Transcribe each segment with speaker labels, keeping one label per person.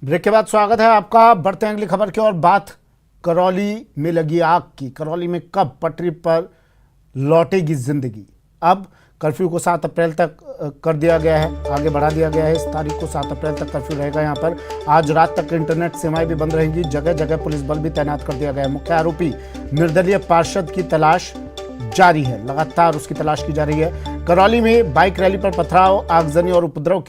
Speaker 1: Break के बाद स्वागत है आपका। बढ़ते हैं अगली खबर की और बात करौली में लगी आग की। करौली में कब पटरी पर लौटेगी जिंदगी? अब कर्फ्यू को 7 अप्रैल तक कर दिया गया है, आगे बढ़ा दिया गया है। इस तारीख को 7 अप्रैल तक कर्फ्यू रहेगा। यहाँ पर आज रात तक इंटरनेट सेवाएं भी बंद रहेंगी। जगह जगह पुलिस बल भी तैनात कर दिया गया है। मुख्य आरोपी निर्दलीय पार्षद की तलाश जारी है, लगातार उसकी तलाश की जा रही है। करौली में बाइक रैली पर पथराव, आगजनी और उपद्रव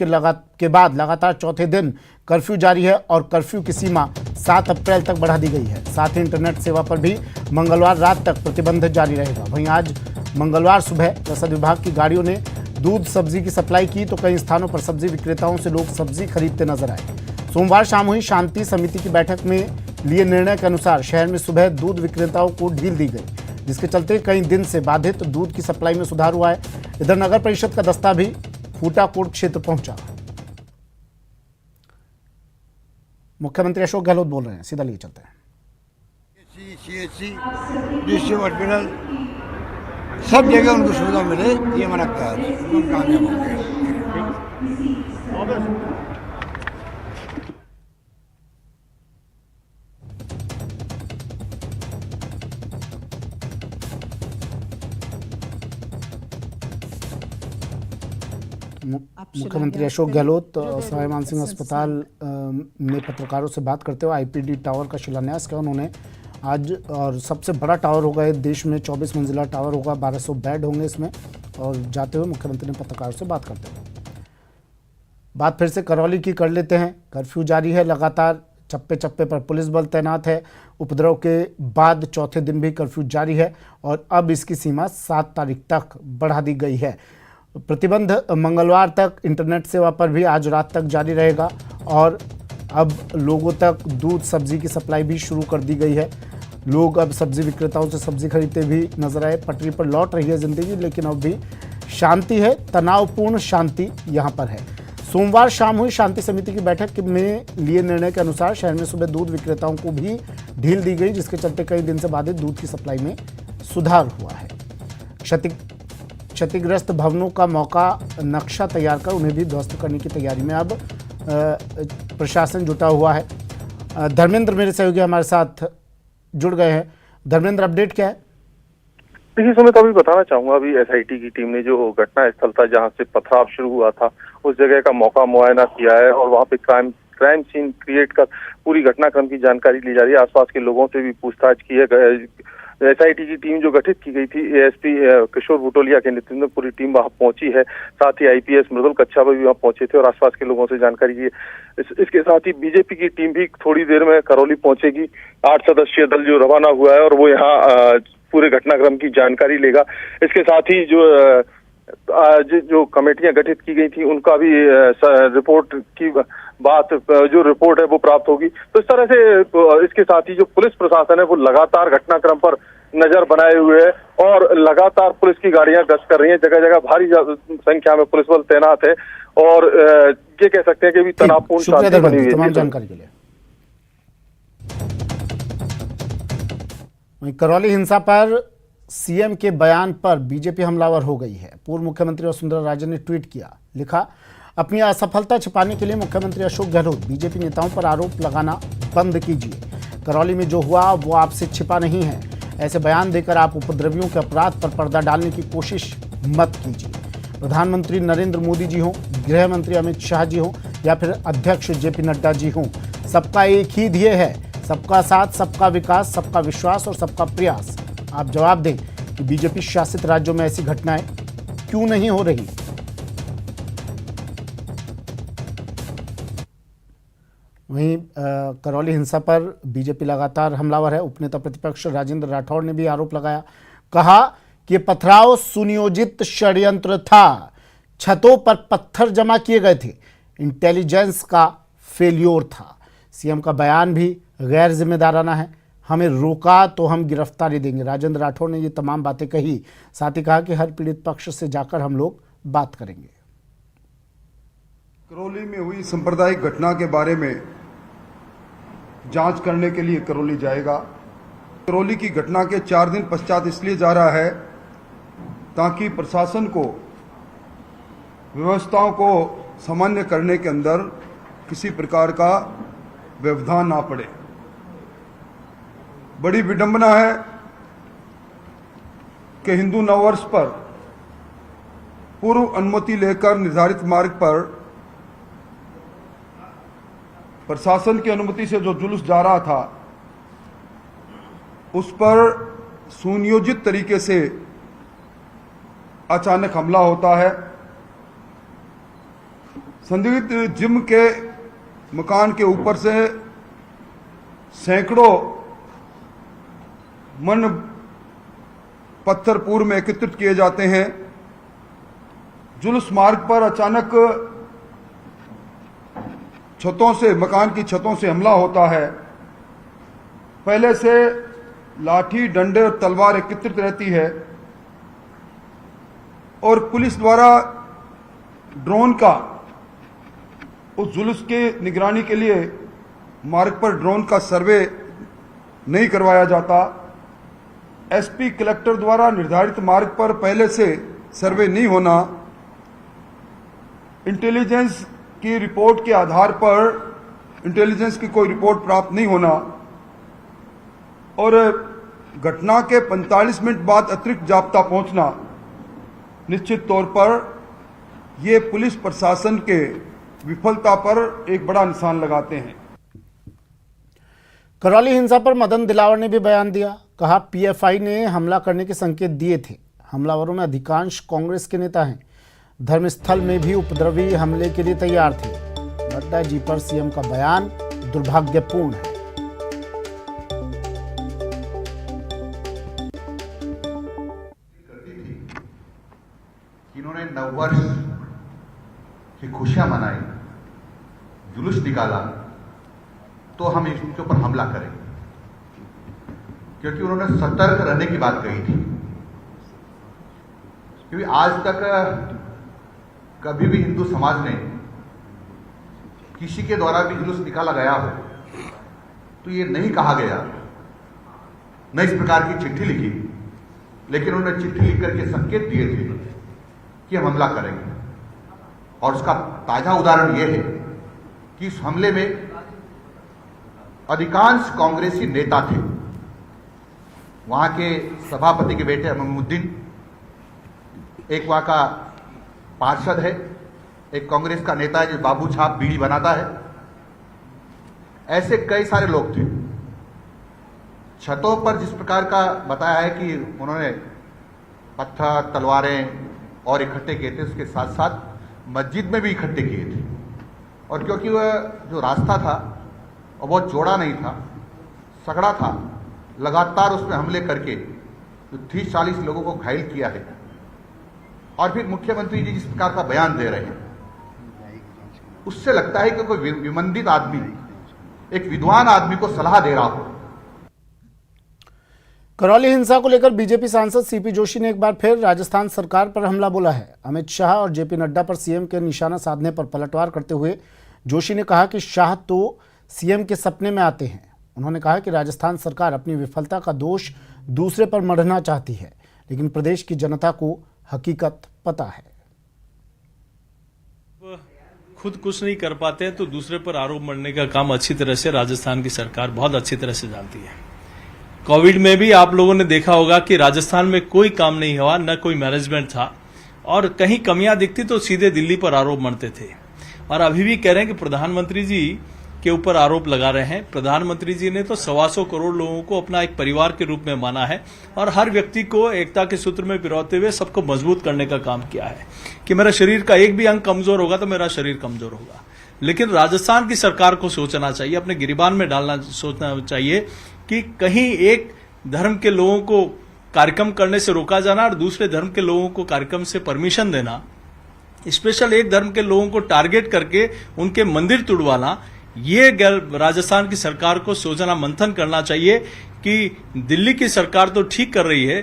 Speaker 1: के बाद लगातार चौथे दिन कर्फ्यू जारी है और कर्फ्यू की सीमा 7 अप्रैल तक बढ़ा दी गई है। साथ ही इंटरनेट सेवा पर भी मंगलवार रात तक प्रतिबंध जारी रहेगा। वहीं आज मंगलवार सुबह रसद विभाग की गाड़ियों ने दूध सब्जी की सप्लाई की तो कई स्थानों पर सब्जी विक्रेताओं से लोग सब्जी खरीदते नजर आए। सोमवार शाम हुई शांति समिति की बैठक में लिए निर्णय के अनुसार शहर में सुबह दूध विक्रेताओं को ढील दी गई, जिसके चलते कई दिन से बाधित दूध की सप्लाई में सुधार हुआ है। इधर नगर परिषद का दस्ता भी फूटाकोट क्षेत्र पहुंचा। मुख्यमंत्री अशोक गहलोत बोल रहे हैं, सीधा लिए चलते हैं।
Speaker 2: CHC डिस्ट्रिक्ट हॉस्पिटल सब जगह उनको सुविधा मिले, ये हमारा कार्य एकदम कामयाब हो गया।
Speaker 1: मुख्यमंत्री अशोक गहलोत सवाई मानसिंह अस्पताल में पत्रकारों से बात करते हुए आईपीडी टावर का शिलान्यास किया उन्होंने आज। और सबसे बड़ा टावर होगा ये देश में, 24 मंजिला टावर होगा, 1200 बेड होंगे इसमें। और जाते हुए मुख्यमंत्री ने पत्रकारों से बात करते हुए बात फिर से करौली की कर लेते हैं। कर्फ्यू जारी है, लगातार चप्पे चप्पे पर पुलिस बल तैनात है। उपद्रव के बाद चौथे दिन भी कर्फ्यू जारी है और अब इसकी सीमा 7 तारीख तक बढ़ा दी गई है। प्रतिबंध मंगलवार तक इंटरनेट सेवा पर भी आज रात तक जारी रहेगा और अब लोगों तक दूध सब्जी की सप्लाई भी शुरू कर दी गई है। लोग अब सब्जी विक्रेताओं से सब्जी खरीदते भी नजर आए। पटरी पर लौट रही है जिंदगी, लेकिन अब भी शांति है, तनावपूर्ण शांति यहाँ पर है। सोमवार शाम हुई शांति समिति की बैठक में लिए निर्णय के अनुसार शहर में सुबह दूध विक्रेताओं को भी ढील दी गई, जिसके चलते कई दिन से बाधित दूध की सप्लाई में सुधार हुआ है। क्षतिग्रस्त भवनों का मौका नक्शा तैयार कर उन्हें भी ध्वस्त करने की तैयारी में अब प्रशासन जुटा हुआ है। धर्मेंद्र मेरे सहयोगी हमारे साथ जुड़ गए हैं। धर्मेंद्र, अपडेट क्या है?
Speaker 3: देखिए सुमित, अभी बताना चाहूंगा, अभी एसआईटी की टीम ने जो घटना स्थल था जहां से पथराव शुरू हुआ था उस जगह का मौका मुआयना किया है और वहां पे क्राइम सीन क्रिएट कर पूरी घटनाक्रम की जानकारी ली जा रही है। आसपास के लोगों से भी पूछताछ की है। एसआईटी की टीम जो गठित की गई थी, एएसपी किशोर बुटोलिया के नेतृत्व में पूरी टीम वहां पहुंची है। साथ ही आईपीएस मृदुल कच्छा भी वहां पहुंचे थे और आसपास के लोगों से जानकारी की। इसके साथ ही बीजेपी की टीम भी थोड़ी देर में करौली पहुंचेगी। 8 सदस्यीय दल जो रवाना हुआ है और वो यहाँ पूरे घटनाक्रम की जानकारी लेगा। इसके साथ ही जो कमेटियां गठित की गई थी उनका भी रिपोर्ट की बात, जो रिपोर्ट है वो प्राप्त होगी। तो इस तरह से इसके साथ ही जो पुलिस प्रशासन है वो लगातार घटनाक्रम पर नजर बनाए हुए है और लगातार पुलिस की गाड़ियां गश्त कर रही हैं। जगह जगह भारी संख्या में पुलिस बल तैनात है और ये कह सकते हैं कि अभी तनावपूर्ण शांति बनी हुई है।
Speaker 1: तमाम जानकारी के लिए। वहीं करौली हिंसा पर सीएम के बयान पर बीजेपी हमलावर हो गई है। पूर्व मुख्यमंत्री वसुंधरा राजे ने ट्वीट किया, लिखा, अपनी असफलता छिपाने के लिए मुख्यमंत्री अशोक गहलोत बीजेपी नेताओं पर आरोप लगाना बंद कीजिए। करौली में जो हुआ वो आपसे छिपा नहीं है। ऐसे बयान देकर आप उपद्रवियों के अपराध पर पर्दा डालने की कोशिश मत कीजिए। प्रधानमंत्री नरेंद्र मोदी जी हों, गृह मंत्री अमित शाह जी हों या फिर अध्यक्ष जेपी नड्डा जी हों, सबका एक ही ध्येय है, सबका साथ, सबका विकास, सबका विश्वास और सबका प्रयास। आप जवाब दें कि बीजेपी शासित राज्यों में ऐसी घटनाएं क्यों नहीं हो रही। वहीं करौली हिंसा पर बीजेपी लगातार हमलावर है। उपनेता प्रतिपक्ष राजेंद्र राठौड़ ने भी आरोप लगाया, कहा कि पथराव सुनियोजित षड्यंत्र था, छतों पर पत्थर जमा किए गए थे, इंटेलिजेंस का फेल्योर था। सीएम का बयान भी गैर जिम्मेदाराना है, हमें रोका तो हम गिरफ्तारी देंगे। राजेंद्र राठौड़ ने ये तमाम बातें कही। साथ ही कहा कि हर पीड़ित पक्ष से जाकर हम लोग बात करेंगे।
Speaker 4: करौली में हुई सांप्रदायिक घटना के बारे में जांच करने के लिए करौली जाएगा। करौली की घटना के 4 दिन पश्चात इसलिए जा रहा है ताकि प्रशासन को व्यवस्थाओं को सामान्य करने के अंदर किसी प्रकार का व्यवधान ना पड़े। बड़ी विडंबना है कि हिंदू नववर्ष पर पूर्व अनुमति लेकर निर्धारित मार्ग पर प्रशासन की अनुमति से जो जुलूस जा रहा था उस पर सुनियोजित तरीके से अचानक हमला होता है। संदिग्ध जिम के मकान के ऊपर से सैकड़ों मन पत्थर पूर्व में एकत्रित किए जाते हैं। जुलूस मार्ग पर अचानक छतों से, मकान की छतों से हमला होता है। पहले से लाठी, डंडे और तलवार एकत्रित रहती है और पुलिस द्वारा ड्रोन का उस जुलूस के निगरानी के लिए मार्ग पर ड्रोन का सर्वे नहीं करवाया जाता। एसपी कलेक्टर द्वारा निर्धारित मार्ग पर पहले से सर्वे नहीं होना, इंटेलिजेंस की रिपोर्ट के आधार पर इंटेलिजेंस की कोई रिपोर्ट प्राप्त नहीं होना और घटना के 45 मिनट बाद अतिरिक्त जाब्ता पहुंचना निश्चित तौर पर ये पुलिस प्रशासन के विफलता पर एक बड़ा निशान लगाते हैं।
Speaker 1: करौली हिंसा पर मदन दिलावर ने भी बयान दिया। कहा, पीएफआई ने हमला करने के संकेत दिए थे। हमलावरों में अधिकांश कांग्रेस के नेता हैं। धर्मस्थल में भी उपद्रवी हमले के लिए तैयार थे। नड्डा जी पर सीएम का बयान दुर्भाग्यपूर्ण है।
Speaker 5: इन्होंने नववर्ष की खुशियां मनाई, जुलूस निकाला, तो हम इसके ऊपर हमला करेंगे, क्योंकि उन्होंने सतर्क रहने की बात कही थी। क्योंकि आज तक कभी भी हिंदू समाज ने किसी के द्वारा भी जुलूस निकाला गया हो तो ये नहीं कहा गया, न इस प्रकार की चिट्ठी लिखी, लेकिन उन्होंने चिट्ठी लिख करके संकेत दिए थे कि हम हमला करेंगे। और उसका ताजा उदाहरण यह है कि इस हमले में अधिकांश कांग्रेसी नेता थे। वहां के सभापति के बेटे अमीमुद्दीन, एक वहां का पार्षद है, एक कांग्रेस का नेता है जो बाबू छाप बीड़ी बनाता है। ऐसे कई सारे लोग थे। छतों पर जिस प्रकार का बताया है कि उन्होंने पत्थर, तलवारें और इकट्ठे किए थे, उसके साथ साथ मस्जिद में भी इकट्ठे किए थे। और क्योंकि वह जो रास्ता था और बहुत चौड़ा नहीं था, सकड़ा था, लगातार उसमें हमले करके 30-40 लोगों को घायल किया है। और फिर मुख्यमंत्री जी जिस प्रकार का बयान दे रहे हैं, उससे लगता है कि कोई विमंदित आदमी, एक विद्वान आदमी को सलाह दे रहा हो।
Speaker 1: करौली हिंसा को लेकर बीजेपी सांसद सीपी जोशी ने एक बार फिर राजस्थान सरकार पर हमला बोला है। अमित शाह और जेपी नड्डा पर सीएम के निशाना साधने पर पलटवार करते हुए जोशी ने कहा कि शाह तो सीएम के सपने में आते हैं। उन्होंने कहा कि राजस्थान सरकार अपनी विफलता का दोष दूसरे पर मढ़ना चाहती है, लेकिन प्रदेश की जनता को हकीकत पता है।
Speaker 6: खुद कुछ नहीं कर पाते हैं तो दूसरे पर आरोप मढ़ने का काम अच्छी तरह से राजस्थान की सरकार बहुत अच्छी तरह से जानती है। कोविड में भी आप लोगों ने देखा होगा कि राजस्थान में कोई काम नहीं हुआ, न कोई मैनेजमेंट था, और कहीं कमियां दिखती तो सीधे दिल्ली पर आरोप मढ़ते थे। और अभी भी कह रहे हैं कि प्रधानमंत्री जी के ऊपर आरोप लगा रहे हैं। प्रधानमंत्री जी ने तो 125 करोड़ लोगों को अपना एक परिवार के रूप में माना है और हर व्यक्ति को एकता के सूत्र में पिरोते हुए सबको मजबूत करने का काम किया है कि मेरा शरीर का एक भी अंग कमजोर होगा तो मेरा शरीर कमजोर होगा। लेकिन राजस्थान की सरकार को सोचना चाहिए, अपने गिरबान में डालना सोचना चाहिए कि कहीं एक धर्म के लोगों को कार्यक्रम करने से रोका जाना और दूसरे धर्म के लोगों को कार्यक्रम से परमिशन देना, स्पेशल एक धर्म के लोगों को टारगेट करके उनके मंदिर तुड़वाना, ये राजस्थान की सरकार को सोचना मंथन करना चाहिए कि दिल्ली की सरकार तो ठीक कर रही है,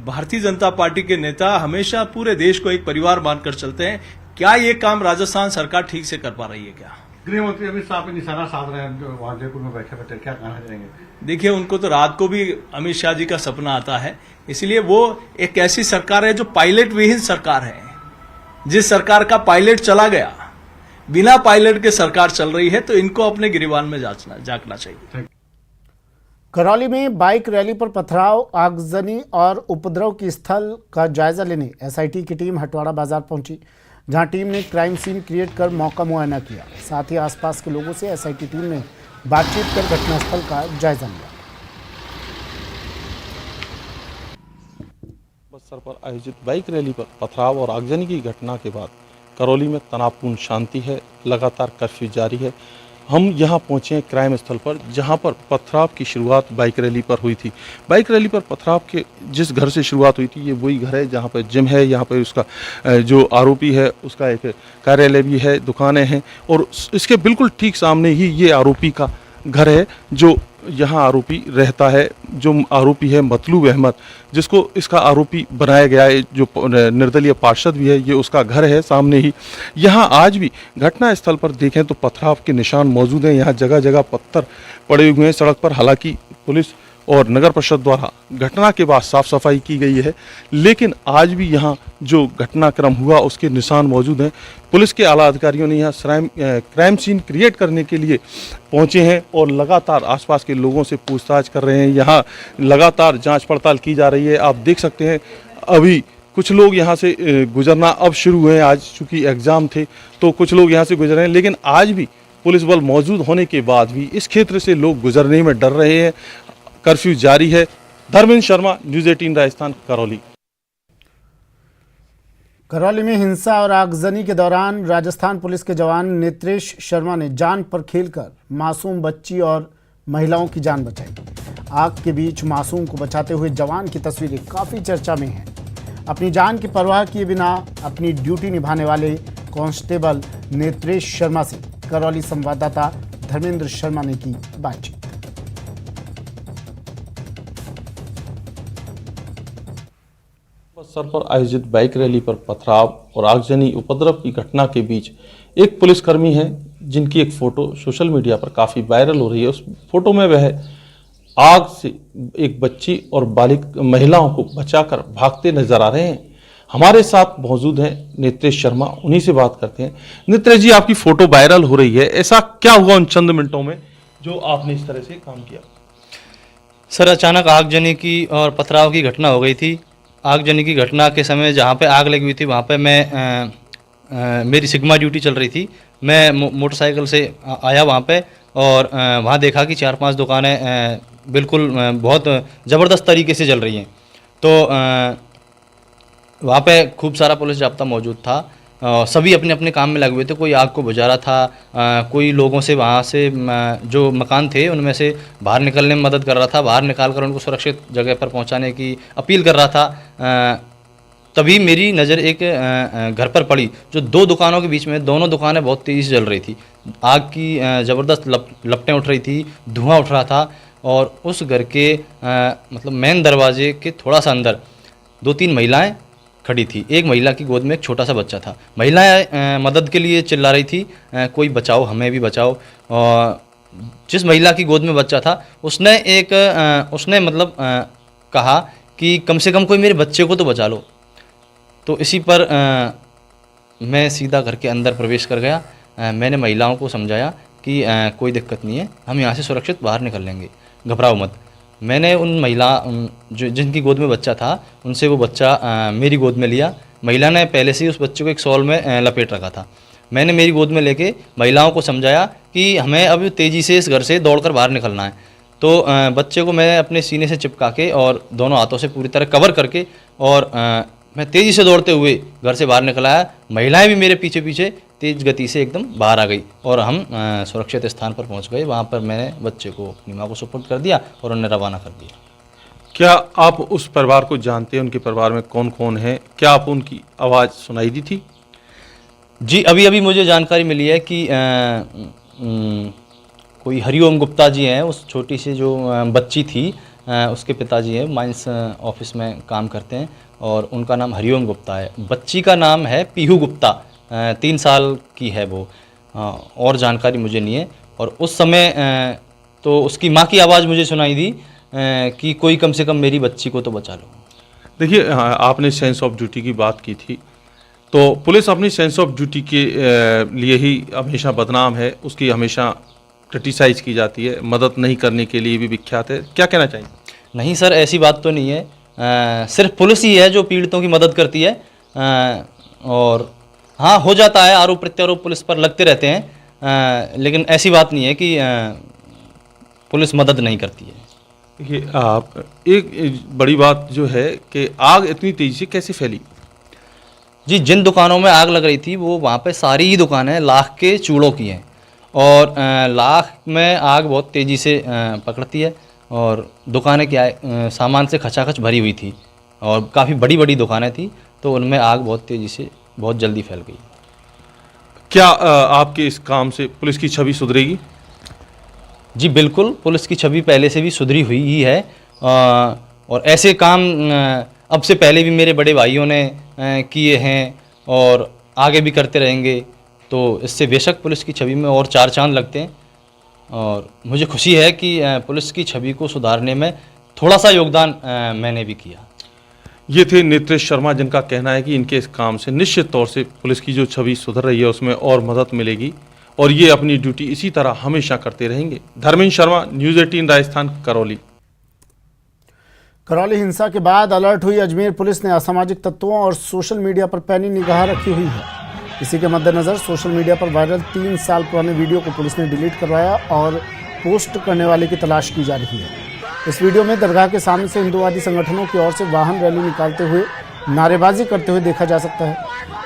Speaker 6: भारतीय जनता पार्टी के नेता हमेशा पूरे देश को एक परिवार मानकर चलते हैं। क्या ये काम राजस्थान सरकार ठीक से कर पा रही है? क्या
Speaker 7: गृह मंत्री अमित शाह पे निशाना साध रहे हैं जो वहां जयपुर में बैठे बैठे, क्या कहना चाहेंगे?
Speaker 6: देखिए, उनको तो रात को भी अमित शाह जी का सपना आता है, इसलिए वो एक ऐसी सरकार है जो पायलट विहीन सरकार है। जिस सरकार का पायलट चला गया, बिना पायलट के सरकार चल रही है, तो इनको अपने गिरिबान में झांकना चाहिए।
Speaker 1: करौली में बाइक रैली पर पथराव, आगजनी और उपद्रव की स्थल का जायजा लेने एसआईटी की टीम हटवाड़ा बाजार पहुंची, जहां टीम ने क्राइम सीन क्रिएट कर मौका मुआयना किया। साथ ही आसपास के लोगों से एसआईटी टीम ने बातचीत कर घटनास्थल का जायजा लिया।
Speaker 8: बस्तर पर आयोजित बाइक रैली पर पथराव और आगजनी की घटना के बाद करौली में तनावपूर्ण शांति है, लगातार कर्फ्यू जारी है। हम यहाँ पहुँचे हैं क्राइम स्थल पर, जहाँ पर पथराव की शुरुआत बाइक रैली पर हुई थी। बाइक रैली पर पथराव के जिस घर से शुरुआत हुई थी, ये वही घर है जहाँ पर जिम है, यहाँ पर उसका जो आरोपी है उसका एक कार्यालय भी है, दुकानें हैं, और इसके बिल्कुल ठीक सामने ही ये आरोपी का घर है, जो यहाँ आरोपी रहता है, जो आरोपी है मतलूब अहमद, जिसको इसका आरोपी बनाया गया है, जो निर्दलीय पार्षद भी है, ये उसका घर है सामने ही। यहाँ आज भी घटना स्थल पर देखें तो पथराव के निशान मौजूद हैं, यहाँ जगह जगह पत्थर पड़े हुए हैं सड़क पर। हालांकि पुलिस और नगर परिषद द्वारा घटना के बाद साफ सफाई की गई है, लेकिन आज भी यहाँ जो घटनाक्रम हुआ उसके निशान मौजूद हैं। पुलिस के आला अधिकारियों ने यहाँ क्राइम सीन क्रिएट करने के लिए पहुँचे हैं और लगातार आसपास के लोगों से पूछताछ कर रहे हैं। यहाँ लगातार जांच पड़ताल की जा रही है। आप देख सकते हैं अभी कुछ लोग यहाँ से गुजरना अब शुरू हुए हैं। आज चूँकि एग्ज़ाम थे तो कुछ लोग यहाँ से गुजर रहे हैं, लेकिन आज भी पुलिस बल मौजूद होने के बाद भी इस क्षेत्र से लोग गुजरने में डर रहे हैं। कर्फ्यू जारी है। धर्मेंद्र शर्मा, न्यूज़ 18 राजस्थान, करौली।
Speaker 1: करौली में हिंसा और आगजनी के दौरान राजस्थान पुलिस के जवान नेत्रेश शर्मा ने जान पर खेलकर मासूम बच्ची और महिलाओं की जान बचाई। आग के बीच मासूम को बचाते हुए जवान की तस्वीरें काफी चर्चा में हैं। अपनी जान की परवाह किए बिना अपनी ड्यूटी निभाने वाले कांस्टेबल नेत्रेश शर्मा से करौली संवाददाता धर्मेंद्र शर्मा ने की बातचीत।
Speaker 8: बस्तर पर आयोजित बाइक रैली पर पथराव और आगजनी उपद्रव की घटना के बीच एक पुलिसकर्मी है जिनकी एक फोटो सोशल मीडिया पर काफ़ी वायरल हो रही है। उस फोटो में वह आग से एक बच्ची और महिलाओं को बचाकर भागते नजर आ रहे हैं। हमारे साथ मौजूद हैं नेत्रेश शर्मा, उन्हीं से बात करते हैं। नेत्रेश जी, आपकी फोटो वायरल हो रही है, ऐसा क्या हुआ उन चंद मिनटों में जो आपने इस तरह से काम किया?
Speaker 9: सर, अचानक आगजनी की और पथराव की घटना हो गई थी। आगजनी की घटना के समय जहाँ पे आग लगी हुई थी वहाँ पे मैं मेरी सिग्मा ड्यूटी चल रही थी। मैं मोटरसाइकिल से आया वहाँ पे और वहाँ देखा कि 4-5 दुकानें बिल्कुल बहुत ज़बरदस्त तरीके से जल रही हैं। तो वहाँ पे खूब सारा पुलिस जाब्ता मौजूद था। सभी अपने अपने काम में लगे हुए थे। कोई आग को बुझा रहा था, कोई लोगों से वहाँ से जो मकान थे उनमें से बाहर निकलने में मदद कर रहा था, बाहर निकालकर उनको सुरक्षित जगह पर पहुँचाने की अपील कर रहा था। तभी मेरी नज़र एक घर पर पड़ी जो 2 दुकानों के बीच में, दोनों दुकानें बहुत तेज़ी से जल रही थी। आग की ज़बरदस्त लपटें उठ रही थी, धुआं उठ रहा था और उस घर के मतलब मेन दरवाजे के थोड़ा सा अंदर 2-3 महिलाएँ खड़ी थी। एक महिला की गोद में एक छोटा सा बच्चा था। महिलाएं मदद के लिए चिल्ला रही थी, कोई बचाओ, हमें भी बचाओ। और जिस महिला की गोद में बच्चा था उसने मतलब कहा कि कम से कम कोई मेरे बच्चे को तो बचा लो। तो इसी पर मैं सीधा घर के अंदर प्रवेश कर गया। मैंने महिलाओं को समझाया कि कोई दिक्कत नहीं है, हम यहाँ से सुरक्षित बाहर निकल लेंगे, घबराओ मत। मैंने उन महिला जो जिनकी गोद में बच्चा था उनसे वो बच्चा मेरी गोद में लिया। महिला ने पहले से ही उस बच्चे को एक शॉल में लपेट रखा था। मैंने मेरी गोद में लेके महिलाओं को समझाया कि हमें अब तेज़ी से इस घर से दौड़कर बाहर निकलना है। तो बच्चे को मैं अपने सीने से चिपका के और दोनों हाथों से पूरी तरह कवर करके और मैं तेज़ी से दौड़ते हुए घर से बाहर निकल आया। महिलाएं भी मेरे पीछे पीछे तेज़ गति से एकदम बाहर आ गई और हम सुरक्षित स्थान पर पहुंच गए। वहां पर मैंने बच्चे को अपनी माँ को सुपुर्द कर दिया और उन्हें रवाना कर दिया।
Speaker 8: क्या आप उस परिवार को जानते हैं? उनके परिवार में कौन कौन है? क्या आप उनकी आवाज़ सुनाई दी थी?
Speaker 9: जी, अभी अभी मुझे जानकारी मिली है कि कोई हरिओम गुप्ता जी हैं। उस छोटी सी जो बच्ची थी उसके पिताजी हैं, माइंस ऑफिस में काम करते हैं और उनका नाम हरिओम गुप्ता है। बच्ची का नाम है पीहू गुप्ता, 3 साल की है वो। और जानकारी मुझे नहीं है। और उस समय तो उसकी माँ की आवाज़ मुझे सुनाई दी कि कोई कम से कम मेरी बच्ची को तो बचा लो।
Speaker 8: देखिए, आपने सेंस ऑफ ड्यूटी की बात की थी। तो पुलिस अपनी सेंस ऑफ ड्यूटी के लिए ही हमेशा बदनाम है, उसकी हमेशा क्रिटिसाइज की जाती है, मदद नहीं करने के लिए भी विख्यात है। क्या कहना चाहिए?
Speaker 9: नहीं सर, ऐसी बात तो नहीं है। सिर्फ पुलिस ही है जो पीड़ितों की मदद करती है। और हाँ, हो जाता है, आरोप प्रत्यारोप पुलिस पर लगते रहते हैं, लेकिन ऐसी बात नहीं है कि पुलिस मदद नहीं करती है।
Speaker 8: देखिए, आप एक बड़ी बात जो है कि आग इतनी तेजी से कैसे फैली?
Speaker 9: जी, जिन दुकानों में आग लग रही थी वो वहाँ पे सारी ही दुकानें लाख के चूड़ों की हैं, और लाख में आग बहुत तेज़ी से पकड़ती है, और दुकानें क्या है, सामान से खचाखच भरी हुई थी, और काफ़ी बड़ी बड़ी दुकानें थी, तो उनमें आग बहुत तेज़ी से बहुत जल्दी फैल गई।
Speaker 8: क्या आपके इस काम से पुलिस की छवि सुधरेगी?
Speaker 9: जी बिल्कुल, पुलिस की छवि पहले से भी सुधरी हुई ही है, और ऐसे काम अब से पहले भी मेरे बड़े भाइयों ने किए हैं और आगे भी करते रहेंगे, तो इससे बेशक पुलिस की छवि में और चार चांद लगते हैं, और मुझे खुशी है कि पुलिस की छवि को सुधारने में थोड़ा सा योगदान मैंने भी किया।
Speaker 8: ये थे नेत्रेश शर्मा, जिनका कहना है कि इनके इस काम से निश्चित तौर से पुलिस की जो छवि सुधर रही है उसमें और मदद मिलेगी, और ये अपनी ड्यूटी इसी तरह हमेशा करते रहेंगे। धर्मेंद्र शर्मा, न्यूज़ 18 राजस्थान, करौली।
Speaker 1: करौली हिंसा के बाद अलर्ट हुई अजमेर पुलिस ने असामाजिक तत्वों और सोशल मीडिया पर पैनी निगाह रखी हुई है। इसी के मद्देनजर सोशल मीडिया पर वायरल 3 साल पुराने वीडियो को पुलिस ने डिलीट करवाया और पोस्ट करने वाले की तलाश की जा रही है। इस वीडियो में दरगाह के सामने से हिंदुवादी संगठनों की ओर से वाहन रैली निकालते हुए नारेबाजी करते हुए देखा जा सकता है।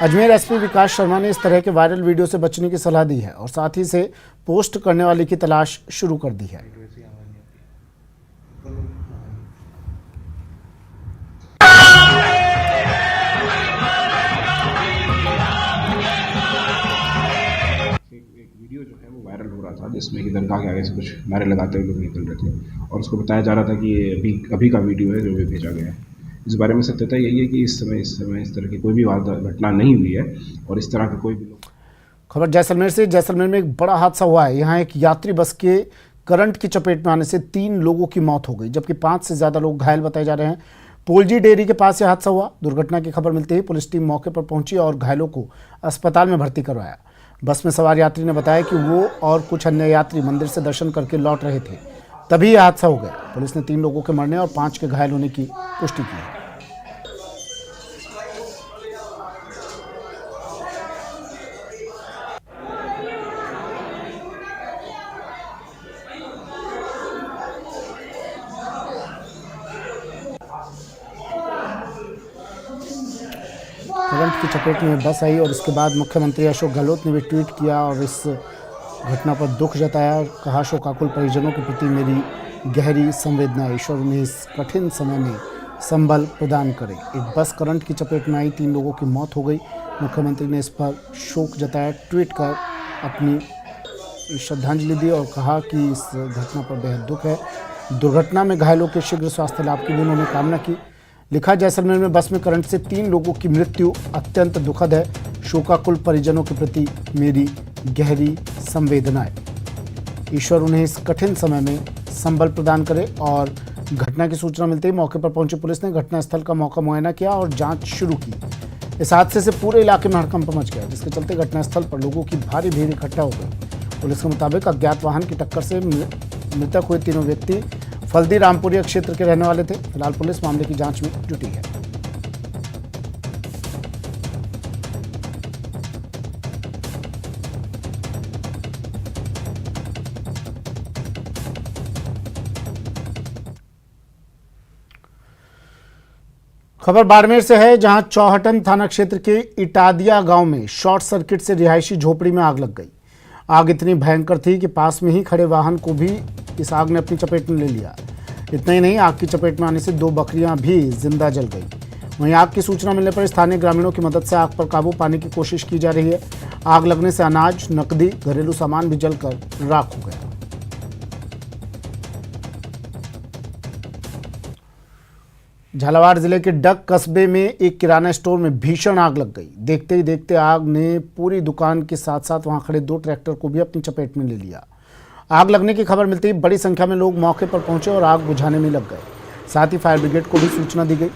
Speaker 1: अजमेर एसपी विकास शर्मा ने इस तरह के वायरल वीडियो से बचने की सलाह दी है और साथ ही से पोस्ट करने वाले की तलाश शुरू कर दी है।
Speaker 10: वीडियो जो है वो वायरल हो रहा था, जिसमें कि दरगाह के आगे से कुछ नारे लगाते हुए लोग निकल रहे थे, और उसको बताया जा रहा था कि ये अभी का वीडियो है जो भी भेजा गया है। इस बारे में सत्यता यही है कि इस समय इस तरह की कोई भी घटना नहीं हुई है, और इस तरह के कोई भी लोग।
Speaker 1: खबर जैसलमेर से। जैसलमेर में एक बड़ा हादसा हुआ है। यहाँ एक यात्री बस के करंट की चपेट में आने से 3 लोगों की मौत हो गई, जबकि 5 से ज़्यादा लोग घायल बताए जा रहे हैं। पोलजी डेयरी के पास यह हादसा हुआ। दुर्घटना की खबर मिलते ही पुलिस टीम मौके पर पहुंची और घायलों को अस्पताल में भर्ती करवाया। बस में सवार यात्री ने बताया कि वो और कुछ अन्य यात्री मंदिर से दर्शन करके लौट रहे थे, तभी यह हादसा हो गया। पुलिस ने 3 लोगों के मरने और 5 के घायल होने की पुष्टि की है। करंट की चपेट में बस आई और इसके बाद मुख्यमंत्री अशोक गहलोत ने भी ट्वीट किया और इस घटना पर दुख जताया और कहा, शोकाकुल परिजनों के प्रति मेरी गहरी संवेदना। ईश्वर उन्हें इस कठिन समय में संबल प्रदान करे। एक बस करंट की चपेट में आई, 3 लोगों की मौत हो गई। मुख्यमंत्री ने इस पर शोक जताया, ट्वीट कर अपनी श्रद्धांजलि दी और कहा कि इस घटना पर बेहद दुख है। दुर्घटना में घायलों के शीघ्र स्वास्थ्य लाभ की भी उन्होंने कामना की। लिखा, जैसलमेर में बस में करंट से 3 लोगों की मृत्यु अत्यंत दुखद है। शोकाकुल परिजनों के प्रति मेरी गहरी संवेदनाएं। ईश्वर उन्हें इस कठिन समय में संबल प्रदान करे। और घटना की सूचना मिलते ही मौके पर पहुंची पुलिस ने घटनास्थल का मौका मुआयना किया और जांच शुरू की। इस हादसे से पूरे इलाके में हड़कंप मच गया, जिसके चलते घटनास्थल पर लोगों की भारी भीड़ इकट्ठा हो गई। पुलिस के मुताबिक अज्ञात वाहन की टक्कर से मृतक हुए 3 व्यक्ति फल्दी रामपुरिया क्षेत्र के रहने वाले थे। फिलहाल पुलिस मामले की जांच में जुटी है। खबर बाड़मेर से है, जहां चौहटन थाना क्षेत्र के इटादिया गांव में शॉर्ट सर्किट से रिहायशी झोपड़ी में आग लग गई। आग इतनी भयंकर थी कि पास में ही खड़े वाहन को भी इस आग ने अपनी चपेट में ले लिया। इतना ही नहीं, आग की चपेट में आने से 2 बकरियां भी जिंदा जल गई। वहीं आग की सूचना मिलने पर स्थानीय ग्रामीणों की मदद से आग पर काबू पाने की कोशिश की जा रही है। आग लगने से अनाज, नकदी, घरेलू सामान भी जलकर राख हो गया। झालावाड़ जिले के डग कस्बे में एक किराना स्टोर में भीषण आग लग गई। देखते ही देखते आग ने पूरी दुकान के साथ साथ वहां खड़े 2 ट्रैक्टर को भी अपनी चपेट में ले लिया। आग लगने की खबर मिलते ही बड़ी संख्या में लोग मौके पर पहुंचे और आग बुझाने में लग गए। साथ ही फायर ब्रिगेड को भी सूचना दी गई।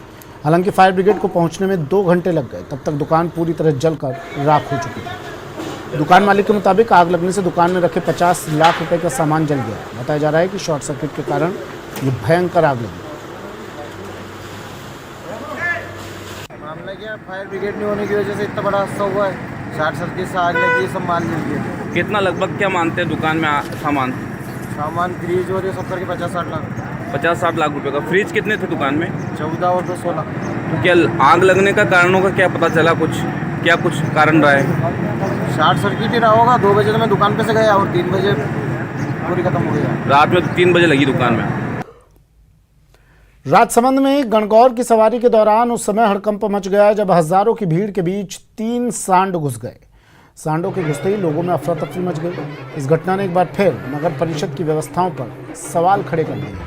Speaker 1: हालांकि फायर ब्रिगेड को पहुंचने में 2 घंटे लग गए। तब तक दुकान पूरी तरह जलकर राख हो चुकी थी। दुकान मालिक के मुताबिक आग लगने से दुकान में रखे 50 लाख रुपए का सामान जल गया। बताया जा रहा है कि शॉर्ट सर्किट के कारण ये भयंकर आग लगी।
Speaker 11: मामला क्या, फायर ब्रिगेड नहीं होने की वजह से इतना बड़ा हादसा हुआ है। शॉर्ट सर्किट से आग लगी, सब माल जल गया।
Speaker 12: कितना लगभग क्या मानते हैं दुकान में
Speaker 11: सामान फ्रीज और ये 70 के 50-60 लाख
Speaker 12: 50-60 लाख रुपए का। फ्रिज कितने थे दुकान में?
Speaker 11: 14 और 2 16।
Speaker 12: तो क्या आग लगने का कारणों का क्या पता चला? कुछ कारण रहा है?
Speaker 11: शॉर्ट सर्किट ही रहा होगा। 2 बजे तो मैं दुकान पे से गया और 3 बजे पूरी खत्म हो गया।
Speaker 12: रात में 3 बजे लगी दुकान में।
Speaker 1: राजसमंद में गणगौर की सवारी के दौरान उस समय हड़कंप मच गया जब हजारों की भीड़ के बीच 3 सांड घुस गए। सांडों के घुसते ही लोगों में अफरा तफरी मच गई। इस घटना ने एक बार फिर नगर परिषद की व्यवस्थाओं पर सवाल खड़े कर दिए।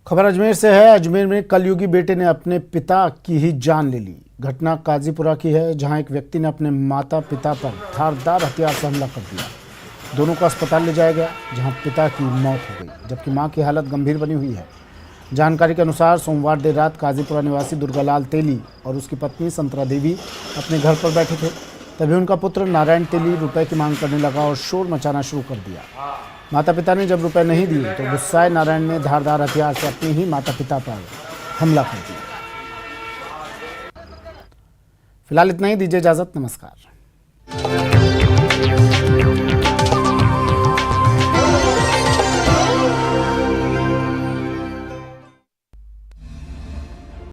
Speaker 1: खबर अजमेर से है। अजमेर में कलयुगी बेटे ने अपने पिता की ही जान ले ली। घटना काजीपुरा की है, जहां एक व्यक्ति ने अपने माता पिता पर धारदार हथियार से हमला कर दिया। दोनों को अस्पताल ले जाया गया, जहां पिता की मौत हो गई जबकि मां की हालत गंभीर बनी हुई है। जानकारी के अनुसार सोमवार देर रात काजीपुरा निवासी दुर्गालाल तेली और उसकी पत्नी संतरा देवी अपने घर पर बैठे थे। तभी उनका पुत्र नारायण तेली रुपए की मांग करने लगा और शोर मचाना शुरू कर दिया। माता पिता ने जब रुपए नहीं दिए तो गुस्साए नारायण ने धारदार हथियार से अपने ही माता पिता पर हमला कर दिया। फिलहाल इतना ही, दीजिए इजाजत, नमस्कार।